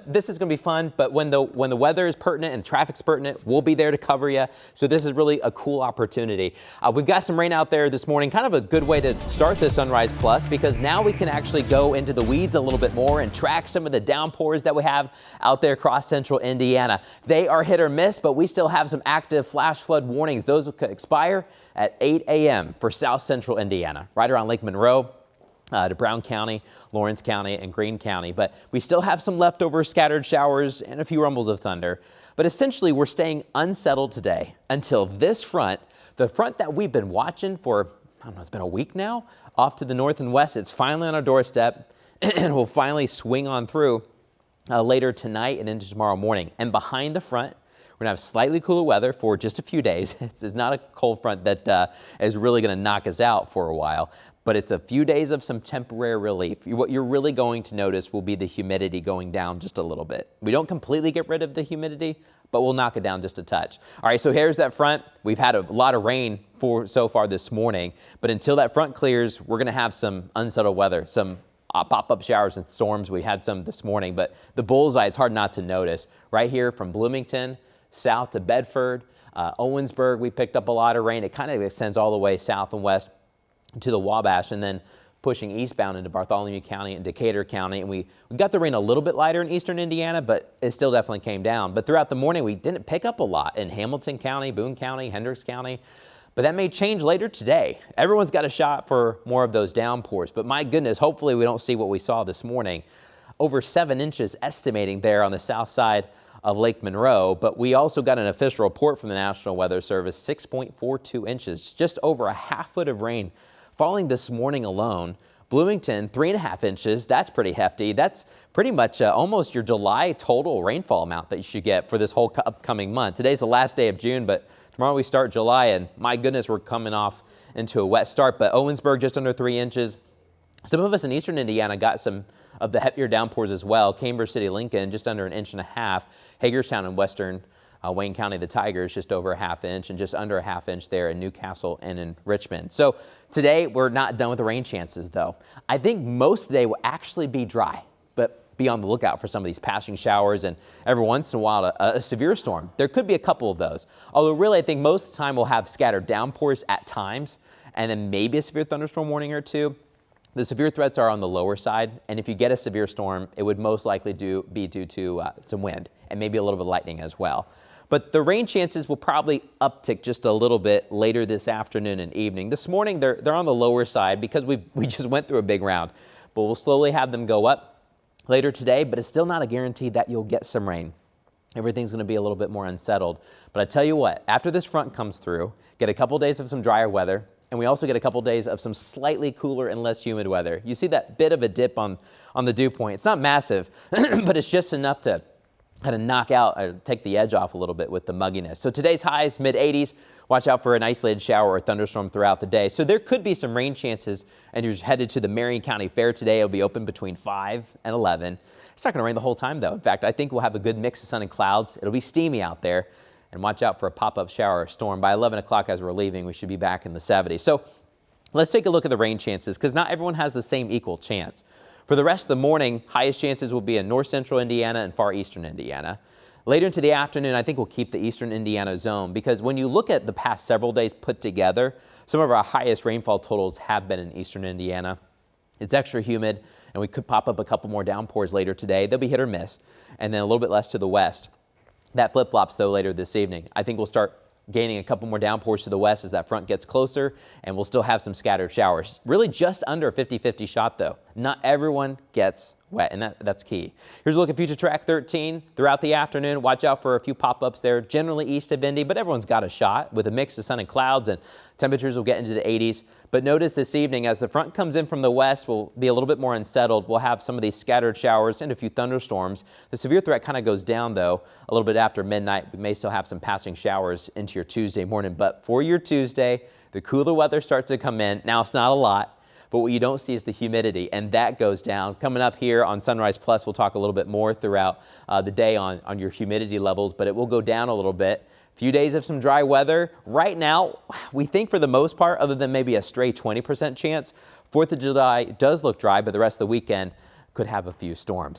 this is going to be fun. But when the weather is pertinent and traffic's pertinent, we'll be there to cover you. So this is really a cool opportunity. We've got some rain out there this morning, kind of a good way to start the Sunrise Plus, because now we can actually go into the weeds a little bit more and track some of the downpours that we have out there across central Indiana. They are hit or miss, but we still have some active flash flood warnings. Those will expire at 8 a.m. for south central Indiana, right around Lake Monroe, to Brown County, Lawrence County, and Greene County. But we still have some leftover scattered showers and a few rumbles of thunder. But essentially, we're staying unsettled today until this front, the front that we've been watching for, I don't know, it's been a week now, off to the north and west. It's finally on our doorstep and will finally swing on through later tonight and into tomorrow morning. And behind the front, we're going to have slightly cooler weather for just a few days. It's not a cold front that is really going to knock us out for a while. But it's a few days of some temporary relief. What you're really going to notice will be the humidity going down just a little bit. We don't completely get rid of the humidity, but we'll knock it down just a touch. All right, so here's that front. We've had a lot of rain so far this morning, but until that front clears, we're going to have some unsettled weather, some pop-up showers and storms. We had some this morning, but the bullseye, it's hard not to notice. Right here from Bloomington south to Bedford, Owensburg, we picked up a lot of rain. It kind of extends all the way south and west to the Wabash, and then pushing eastbound into Bartholomew County and Decatur County. And we got the rain a little bit lighter in eastern Indiana, but it still definitely came down. But throughout the morning, we didn't pick up a lot in Hamilton County, Boone County, Hendricks County. But that may change later today. Everyone's got a shot for more of those downpours. But my goodness, hopefully we don't see what we saw this morning. Over 7 inches estimating there on the south side of Lake Monroe. But we also got an official report from the National Weather Service, 6.42 inches, just over a half foot of rain falling this morning alone. Bloomington, 3.5 inches. That's pretty hefty. That's pretty much almost your July total rainfall amount that you should get for this whole upcoming month. Today's the last day of June, but tomorrow we start July, and my goodness, we're coming off into a wet start. But Owensburg, just under 3 inches. Some of us in eastern Indiana got some of the heavier downpours as well. Cambridge City, Lincoln, just under 1.5 inches. Hagerstown in western Wayne County, the Tigers, just over a ½ inch, and just under a ½ inch there in Newcastle and in Richmond. So today we're not done with the rain chances, though. I think most of the day will actually be dry, but be on the lookout for some of these passing showers and every once in a while a severe storm. There could be a couple of those. Although really I think most of the time we'll have scattered downpours at times and then maybe a severe thunderstorm warning or two. The severe threats are on the lower side, and if you get a severe storm, it would most likely be due to some wind and maybe a little bit of lightning as well. But the rain chances will probably uptick just a little bit later this afternoon and evening. This morning, they're on the lower side because we just went through a big round. But we'll slowly have them go up later today, but it's still not a guarantee that you'll get some rain. Everything's going to be a little bit more unsettled. But I tell you what, after this front comes through, get a couple days of some drier weather, and we also get a couple days of some slightly cooler and less humid weather. You see that bit of a dip on the dew point. It's not massive, but it's just enough to kind of knock out or take the edge off a little bit with the mugginess. So today's highs, mid-80s. Watch out for an isolated shower or thunderstorm throughout the day. So there could be some rain chances, and you're headed to the Marion County Fair today. It'll be open between 5 and 11. It's not going to rain the whole time, though. In fact, I think we'll have a good mix of sun and clouds. It'll be steamy out there. And watch out for a pop-up shower or storm. By 11 o'clock as we're leaving, we should be back in the 70s. So let's take a look at the rain chances, because not everyone has the same equal chance. For the rest of the morning, highest chances will be in north central Indiana and far eastern Indiana. Later into the afternoon, I think we'll keep the eastern Indiana zone, because when you look at the past several days put together, some of our highest rainfall totals have been in eastern Indiana. It's extra humid, and we could pop up a couple more downpours later today. They'll be hit or miss, and then a little bit less to the west. That flip-flops, though, later this evening. I think we'll start gaining a couple more downpours to the west as that front gets closer, and we'll still have some scattered showers. Really just under a 50-50 shot, though. Not everyone gets wet, and that's key. Here's a look at Future Track 13 throughout the afternoon. Watch out for a few pop-ups there, generally east of Indy, but everyone's got a shot with a mix of sun and clouds, and temperatures will get into the 80s. But notice this evening, as the front comes in from the west, we'll be a little bit more unsettled. We'll have some of these scattered showers and a few thunderstorms. The severe threat kind of goes down, though, a little bit after midnight. We may still have some passing showers into your Tuesday morning, but for your Tuesday, the cooler weather starts to come in. Now, it's not a lot, but what you don't see is the humidity, and that goes down. Coming up here on Sunrise Plus, we'll talk a little bit more throughout the day on your humidity levels, but it will go down a little bit. Few days of some dry weather. Right now, we think for the most part, other than maybe a stray 20% chance, 4th of July does look dry, but the rest of the weekend could have a few storms.